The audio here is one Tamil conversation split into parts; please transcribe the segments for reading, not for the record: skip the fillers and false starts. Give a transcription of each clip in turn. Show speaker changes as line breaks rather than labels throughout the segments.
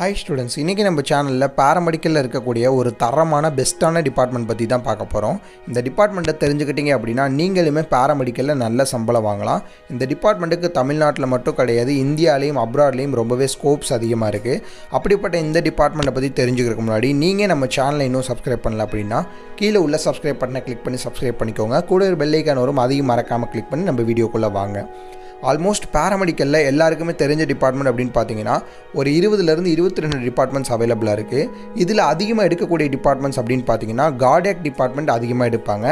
ஹாய் ஸ்டூடெண்ட்ஸ், இன்றைக்கி நம்ம சேனலில் பேராமெடிக்கலில் இருக்கக்கூடிய ஒரு தரமான பெஸ்ட்டான டிபார்ட்மெண்ட் பற்றி தான் பார்க்க போகிறோம். இந்த டிபார்ட்மெண்ட்டை தெரிஞ்சுக்கிட்டீங்க அப்படின்னா நீங்களுமே பேராமெடிக்கலில் நல்ல சம்பளம் வாங்கலாம். இந்த டிபார்ட்மெண்ட்டுக்கு தமிழ்நாட்டில் மட்டும் கிடையாது, இந்தியாவிலையும் அப்ராட்லேயும் ரொம்பவே ஸ்கோப்ஸ் அதிகமாக இருக்குது. அப்படிப்பட்ட இந்த டிபார்ட்மெண்ட்டை பற்றி தெரிஞ்சுக்கிறதுக்கு முன்னாடி நீங்கள் நம்ம சேனலை இன்னும் சப்ஸ்கிரைப் பண்ணல அப்படின்னா கீழே உள்ள சப்ஸ்கிரைப் பட்டனை கிளிக் பண்ணி சப்ஸ்கிரைப் பண்ணிக்கோங்க. கூட ஒரு பெல் ஐக்கான் வரும், அதையும் மறக்காமல் கிளிக் பண்ணி நம்ம வீடியோக்குள்ளே வாங்க. ஆல்மோஸ்ட் பேராமெடிக்கலில் எல்லாருக்குமே தெரிஞ்ச டிபார்ட்மெண்ட் அப்படின்னு பார்த்தீங்கன்னா ஒரு 20லேருந்து 22 டிபார்ட்மெண்ட்ஸ் அவைலபிளாக இருக்குது. இதில் அதிகமாக எடுக்கக்கூடிய டிபார்ட்மெண்ட்ஸ் அப்படின்னு பார்த்தீங்கன்னா கார்டியாக் டிபார்ட்மெண்ட் அதிகமாக எடுப்பாங்க.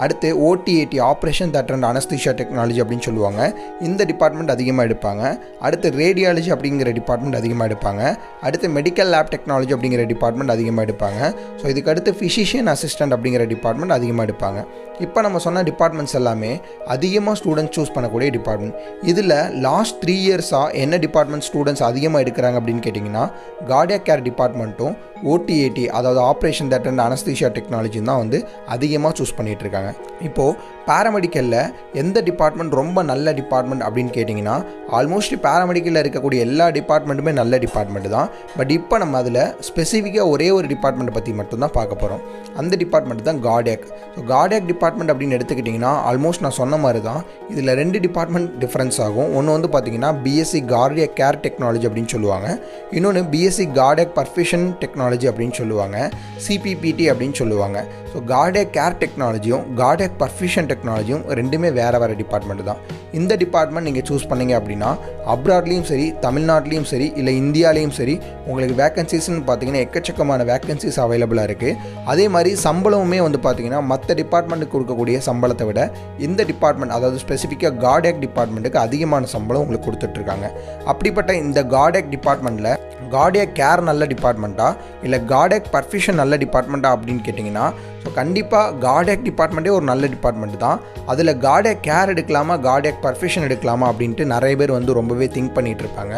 அடுத்து OT/AT operation theatre and anaesthesia technology அப்படின்னு சொல்லுவாங்க, இந்த டிபார்ட்மெண்ட் அதிகமாக எடுப்பாங்க. அடுத்து ரேடியாலஜி அப்படிங்கிற டிபார்ட்மெண்ட் அதிகமாக எடுப்பாங்க. அடுத்து மெடிக்கல் லேப் டெக்னாலஜி அப்படிங்கிற டிபார்ட்மெண்ட் அதிகமாக எடுப்பாங்க. ஸோ இதுக்கு அடுத்து ஃபிசிஷியன் அசிஸ்டன்ட் அப்படிங்கிற டிபார்ட்மெண்ட் அதிகமாக எடுப்பாங்க. இப்போ நம்ம சொன்ன டிபார்ட்மெண்ட்ஸ் எல்லாமே அதிகமாக ஸ்டூடெண்ட்ஸ் சூஸ் பண்ணக்கூடிய டிபார்ட்மெண்ட். இதில் லாஸ்ட் 3 இயர்ஸாக என்ன டிபார்ட்மெண்ட் ஸ்டூடெண்ட்ஸ் அதிகமாக எடுக்கிறாங்க அப்படின்னு கேட்டிங்கன்னா கார்டியாக் கேர் டிபார்ட்மெண்ட்டும் OT/AT அதாவது ஆப்ரேஷன் தியேட்டர் அண்ட் அனஸ்தீசியா டெக்னாலஜியும் தான் அதிகமாக சூஸ் பண்ணிகிட்டு இருக்காங்க. இப்போது பேராமெடிக்கலில் எந்த டிபார்ட்மெண்ட் ரொம்ப நல்ல டிபார்ட்மெண்ட் அப்படின்னு கேட்டிங்கன்னா ஆல்மோஸ்ட் பேராமெடிக்கலில் இருக்கக்கூடிய எல்லா டிபார்ட்மெண்ட்டுமே நல்ல டிபார்ட்மெண்ட் தான். பட் இப்போ நம்ம அதில் ஸ்பெசிஃபிக்காக ஒரே ஒரு டிபார்ட்மெண்ட்டை பற்றி மட்டும்தான் பார்க்க போகிறோம். அந்த டிபார்ட்மெண்ட் தான் கார்டியாக். ஸோ கார்டியாக் டிபார்ட்மெண்ட் அப்படின்னு எடுத்துக்கிட்டிங்கன்னா ஆல்மோஸ்ட் நான் சொன்ன மாதிரி தான் இதில் 2 டிபார்ட்மெண்ட் டிஃப்ரென்ஸ் ஆகும். ஒன்று பார்த்தீங்கன்னா BSc கார்டியாக் கேர் டெக்னாலஜி அப்படின்னு சொல்லுவாங்க, இன்னொன்று BSc கார்டியாக் பர்ஃபியூஷன் டெக்னாலஜி அப்படின்னு சொல்லுவாங்க, CPPT அப்படின்னு சொல்லுவாங்க. ஸோ கார்டியாக் கேர் டெக்னாலஜியும் கார்டியாக் பர்ஃபியூஷன் டெக்னாலஜியும் ரெண்டுமே வேறு டிபார்ட்மெண்ட் தான். இந்த டிபார்ட்மெண்ட் நீங்கள் சூஸ் பண்ணிங்க அப்படின்னா அப்ராட்லேயும் சரி, தமிழ்நாட்டிலையும் சரி, இல்லை இந்தியாலேயும் சரி உங்களுக்கு வேக்கன்சிஸ்ன்னு பார்த்தீங்கன்னா எக்கச்சக்கமான வேக்கன்சிஸ் அவைலபிளாக இருக்குது. அதே மாதிரி சம்பளமுமே பார்த்தீங்கன்னா மற்ற டிபார்ட்மெண்ட்டுக்கு கொடுக்கக்கூடிய சம்பளத்தை விட இந்த டிபார்ட்மெண்ட் அதாவது ஸ்பெசிஃபிக்காக கார்டியாக் டிபார்ட்மெண்ட்டுக்கு அதிகமான சம்பளம் உங்களுக்கு கொடுத்துட்ருக்காங்க. அப்படிப்பட்ட இந்த கார்டியாக் டிபார்ட்மெண்ட்டில் கார்டியாக் கேர் நல்ல டிபார்ட்மெண்ட்டா இல்லை கார்டியாக் பர்ஃபியூஷன் நல்ல டிபார்ட்மெண்ட்டா அப்படின்னு கேட்டிங்கன்னா ஸோ கண்டிப்பாக கார்டியாக் டிபார்ட்மெண்ட்டே ஒரு நல்ல டிபார்ட்மெண்ட் தான். அதில் கார்டியாக் கேர் எடுக்கலாமா கார்டியாக் பர்ஃபியூஷன் எடுக்கலாமா அப்படின்ட்டு நிறைய பேர் ரொம்பவே திங்க் பண்ணிகிட்டு இருப்பாங்க.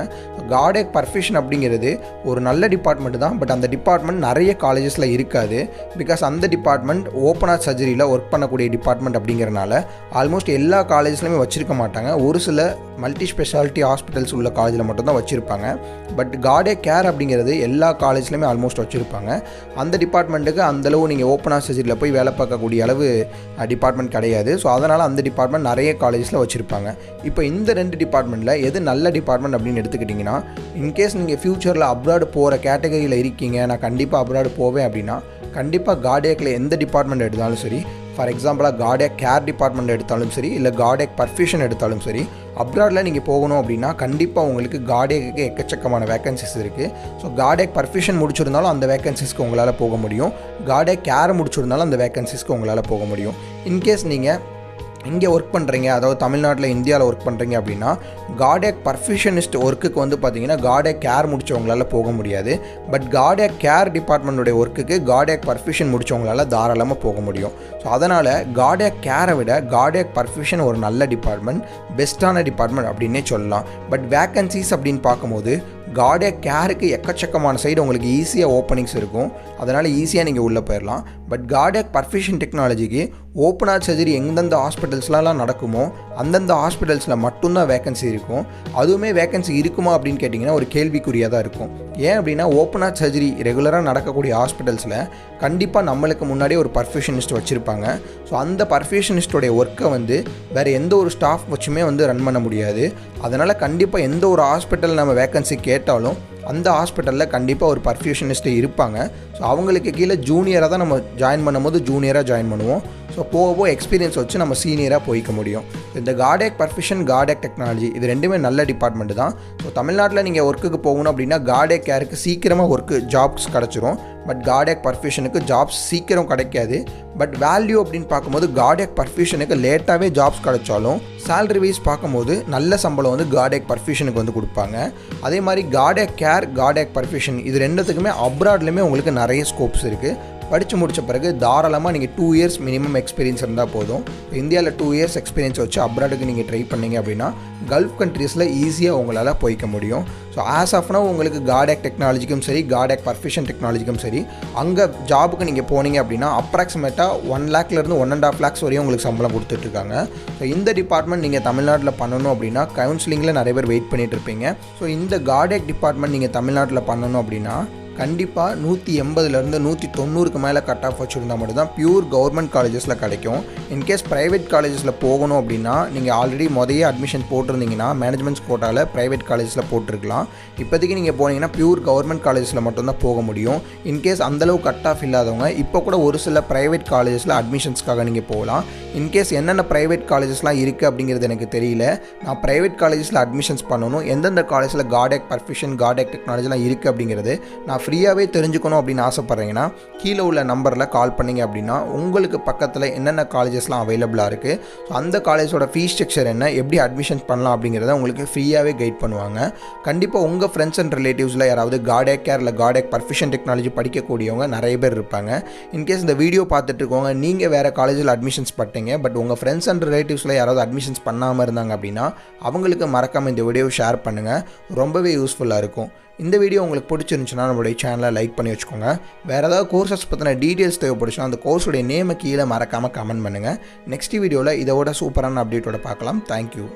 கார்டியாக் பர்ஃபியூஷன் அப்படிங்கிறது ஒரு நல்ல டிபார்ட்மெண்ட் தான். பட் அந்த டிபார்ட்மெண்ட் நிறைய காலேஜஸில் இருக்காது. பிகாஸ் அந்த டிபார்ட்மெண்ட் ஓப்பன் ஹார்ட் சர்ஜரியில் ஒர்க் பண்ணக்கூடிய டிபார்ட்மெண்ட் அப்படிங்கிறனால ஆல்மோஸ்ட் எல்லா காலேஜஸ்லையுமே வச்சுருக்க மாட்டாங்க. ஒரு சில மல்டி ஸ்பெஷாலிட்டி ஹாஸ்பிட்டல்ஸ் உள்ள காலேஜில் மட்டும்தான் வச்சுருப்பாங்க. பட் கார்டியாக் கேர் அப்படிங்கிறது எல்லா காலேஜ்லையுமே ஆல்மோஸ்ட் வச்சுருப்பாங்க. அந்த டிபார்ட்மெண்ட்டுக்கு அந்தளவு நீங்கள் ஓப்பன் ஹார்ட் சர்ஜரியில் போய் வேலை பார்க்கக்கூடிய அளவு டிபார்ட்மெண்ட் கிடையாது. ஸோ அதனால் அந்த டிபார்ட்மெண்ட் நிறைய காலேஜஸில் வச்சுருப்பாங்க. இப்போ இந்த 2 டிபார்ட்மெண்ட்டில் எது நல்ல டிபார்ட்மெண்ட் அப்படின்னு எடுத்துக்கிட்டிங்கன்னா இன்கேஸ் நீங்கள் ஃப்யூச்சரில் அப்ராடு போகிற கேட்டகரியில் இருக்கீங்க, நான் கண்டிப்பாக அப்ராடு போவேன் அப்படின்னா கண்டிப்பாக கார்டியாக்கில் எந்த டிபார்ட்மெண்ட் எடுத்தாலும் சரி, ஃபார் எக்ஸாம்பிளாக கார்டியாக் கேர் டிபார்ட்மெண்ட் எடுத்தாலும் சரி, இல்லை கார்டியாக் பர்ஃபியூஷன் எடுத்தாலும் சரி, அப்ராடில் நீங்கள் போகணும் அப்படின்னா கண்டிப்பாக உங்களுக்கு கார்டியாக்கு எக்கச்சக்கமான வேக்கன்சிஸ் இருக்குது. ஸோ கார்டியாக் பர்ஃபியூஷன் முடிச்சிருந்தாலும் அந்த வேக்கன்சிஸ்க்கு உங்களால் போக முடியும், கார்டியாக் கேர் முடிச்சிருந்தாலும் அந்த வேக்கன்சிஸ்க்கு உங்களால் போக முடியும். இன்கேஸ் நீங்கள் இங்கே ஒர்க் பண்ணுறீங்க, அதாவது தமிழ்நாட்டில் இந்தியாவில் ஒர்க் பண்ணுறீங்க அப்படின்னா கார்டியாக் பர்ஃபியூஷனிஸ்ட் ஒர்க்குக்கு பார்த்தீங்கன்னா கார்டியாக் கேர் முடித்தவங்களால் போக முடியாது. பட் கார்டியாக் கேர் டிபார்ட்மெண்ட்டுடைய ஒர்க்குக்கு கார்டியாக் பர்ஃபியூஷன் முடித்தவங்களால் தாராளமாக போக முடியும். ஸோ அதனால் கார்டியாக் கேரை விட கார்டியாக் பர்ஃபியூஷன் ஒரு நல்ல டிபார்ட்மெண்ட், பெஸ்ட்டான டிபார்ட்மெண்ட் அப்படின்னே சொல்லலாம். பட் வேக்கன்சிஸ் அப்படின்னு பார்க்கும்போது கார்டியாக் கேருக்கு எக்கச்சக்கமான சைடு உங்களுக்கு ஈஸியாக ஓப்பனிங்ஸ் இருக்கும், அதனால் ஈஸியாக நீங்கள் உள்ளே போயிடலாம். பட் கார்டியாக் பர்ஃபியூஷன் டெக்னாலஜிக்கு ஓப்பன் ஹார்ட் சர்ஜரி எந்தெந்த ஹாஸ்பிட்டல்ஸ்லாம் நடக்குமோ அந்தந்த ஹாஸ்பிட்டல்ஸில் மட்டும்தான் வேக்கன்சி இருக்கும். அதுவுமே வேக்கன்சி இருக்குமா அப்படின்னு கேட்டிங்கன்னா ஒரு கேள்விக்குறியாக தான் இருக்கும். ஏன் அப்படின்னா ஓப்பன் ஹார்ட் சர்ஜரி ரெகுலராக நடக்கக்கூடிய ஹாஸ்பிட்டல்ஸில் கண்டிப்பாக நம்மளுக்கு முன்னாடியே ஒரு பர்ஃபியூஷனிஸ்ட் வச்சுருப்பாங்க. ஸோ அந்த பர்ஃபியூஷனிஸ்டோடைய ஒர்க்கை வேறு எந்த ஒரு ஸ்டாஃப் வச்சுமே ரன் பண்ண முடியாது. அதனால் கண்டிப்பாக எந்த ஒரு ஹாஸ்பிட்டல் நம்ம வேக்கன்சி கேட்டாலும் அந்த ஹாஸ்பிட்டலில் கண்டிப்பாக ஒரு பர்ஃபியூஷனிஸ்ட்டு இருப்பாங்க. ஸோ அவங்களுக்கு கீழே ஜூனியராக தான் நம்ம ஜாயின் பண்ணும்போது ஜூனியராக ஜாயின் பண்ணுவோம். ஸோ போக எக்ஸ்பீரியன்ஸ் வச்சு நம்ம சீனியராக போய்க்க முடியும். இந்த கார்டியாக் பர்ஃபியூஷன் கார்டியாக் டெக்னாலஜி இது ரெண்டுமே நல்ல டிபார்ட்மெண்ட் தான். ஸோ தமிழ்நாட்டில் நீங்கள் ஒர்க்குக்கு போகணும் அப்படின்னா கார்டியாக் கேருக்கு சீக்கிரமாக ஜாப்ஸ் கிடச்சிரும். பட் கார்டியாக் பர்ஃபியூஷனுக்கு ஜாப்ஸ் சீக்கிரம் கிடைக்காது. பட் வேல்யூ அப்படின்னு பார்க்கும்போது கார்டியாக் பர்ஃபியூஷனுக்கு லேட்டாகவே ஜாப்ஸ் கிடைச்சாலும் சேலரி வைஸ் பார்க்கும்போது நல்ல சம்பளம் கார்டியாக் பர்ஃபியூஷனுக்கு கொடுப்பாங்க. அதே மாதிரி கார்டியாக் கேர் கார்டியாக் பர்ஃபியூஷன் இது ரெண்டுத்துக்குமே அப்ராட்லேயுமே உங்களுக்கு நிறைய ஸ்கோப்ஸ் இருக்குது. படித்து முடித்த பிறகு தாராளமாக நீங்கள் 2 இயர்ஸ் மினிமம் எக்ஸ்பீரியன்ஸ் இருந்தால் போதும். இந்தியாவில் 2 இயர்ஸ் எக்ஸ்பீரியன்ஸ் வச்சு அப்ராடுக்கு நீங்கள் ட்ரை பண்ணிங்க அப்படின்னா கல்ஃப் கண்ட்ரீஸில் ஈஸியாக உங்களால் போய்க்க முடியும். ஸோ ஆஸ் ஆஃப் நவ் உங்களுக்கு கார்டியாக் டெக்னாலஜிக்கும் சரி, கார்டியாக் பர்ஃபியூஷன் டெக்னாலஜிக்கும் சரி, அங்கே ஜாபுக்கு நீங்கள் போனீங்க அப்படின்னா அப்ராக்சிமேட்டாக 1 லேக்லேருந்து 1.5 லேக்ஸ் வரையும் உங்களுக்கு சம்பளம் கொடுத்துட்ருக்காங்க. ஸோ இந்த டிபார்ட்மெண்ட் நீங்கள் தமிழ்நாட்டில் பண்ணணும் அப்படின்னா கவுன்சிலிங்கில் நிறைய பேர் வெயிட் பண்ணிகிட்டு இருப்பீங்க. ஸோ இந்த கார்டியாக் டிபார்ட்மெண்ட் நீங்கள் தமிழ்நாட்டில் பண்ணணும் அப்படின்னா கண்டிப்பாக 180லேருந்து 190க்கு மேலே கட் ஆஃப் வச்சுருந்தா மட்டும்தான் பியூர் கவர்மெண்ட் காலேஜஸில் கிடைக்கும். இன்கேஸ் ப்ரைவேட் காலேஜஸில் போகணும் அப்படின்னா நீங்கள் ஆல்ரெடி முதல்ல அட்மிஷன் போட்டிருந்தீங்கன்னா மேனேஜ்மெண்ட்ஸ் கோட்டாவில் ப்ரைவேட் காலேஜஸில் போட்டிருக்கலாம். இப்போதைக்கு நீங்கள் போனீங்கன்னா பியூர் கவர்மெண்ட் காலேஜஸில் மட்டும்தான் போக முடியும். இன்கேஸ் அந்தளவு கட் ஆஃப் இல்லாதவங்க இப்போ கூட ஒரு சில ப்ரைவேட் காலேஜஸில் அட்மிஷன்ஸ்க்காக நீங்கள் போகலாம். இன்கேஸ் என்னென்ன ப்ரைவேட் காலேஜஸ்லாம் இருக்குது அப்படிங்கிறது எனக்கு தெரியல. நான் ப்ரைவேட் காலேஜஸில் அட்மிஷன்ஸ் பண்ணணும், எந்தெந்த காலேஜில் கார்டியாக் பர்ஃபியூஷன், கார்டியாக் டெக்னாலஜிலாம் இருக்குது அப்படிங்கிறது நான் ஃப்ரீயாகவே தெரிஞ்சுக்கணும் அப்படின்னு ஆசைப்பட்றீங்கன்னா கீழே உள்ள நம்பரில் கால் பண்ணிங்க அப்படின்னா உங்களுக்கு பக்கத்தில் என்னென்ன காலேஜஸ்லாம் அவைலபிளாக இருக்குது, ஸோ அந்த காலேஜோட ஃபீஸ் ஸ்ட்ரக்சர் என்ன, எப்படி அட்மிஷன் பண்ணலாம் அப்படிங்கிறத உங்களுக்கு ஃப்ரீயாகவே கைட் பண்ணுவாங்க. கண்டிப்பாக உங்கள் ஃப்ரெண்ட்ஸ் அண்ட் ரிலேட்டிவ்ஸில் யாராவது கார்டியாக் கேர் இல்லை கார்டியாக் பர்ஃபியூஷன் டெக்னாலஜி படிக்கக்கூடியவங்க நிறைய பேர் இருப்பாங்க. இன்கேஸ் இந்த வீடியோ பார்த்துட்டு இருக்கவங்க நீங்கள் வேறு காலேஜில் அட்மிஷன்ஸ் பட்டீங்க, பட் உங்கள் ஃப்ரெண்ட்ஸ் அண்ட் ரிலேட்டிவ்ஸில் யாராவது அட்மிஷன்ஸ் பண்ணாமல் இருந்தாங்க அப்படின்னா அவங்களுக்கு மறக்காமல் இந்த வீடியோ ஷேர் பண்ணுங்கள், ரொம்பவே யூஸ்ஃபுல்லாக இருக்கும். இந்த வீடியோ உங்களுக்கு பிடிச்சிருந்துச்சுன்னா நம்மளுடைய சேனலை லைக் பண்ணி வச்சுக்கோங்க. வேறு ஏதாவது கோர்சஸ் பற்றின டீட்டெயில்ஸ் தேவைப்படுச்சுன்னா அந்த கோர்ஸுடைய நேமை கீழே மறக்காமல் கமெண்ட் பண்ணுங்கள். நெக்ஸ்ட் வீடியோவில் இதோட சூப்பரான அப்டேட்டோட பார்க்கலாம். தேங்க்யூ.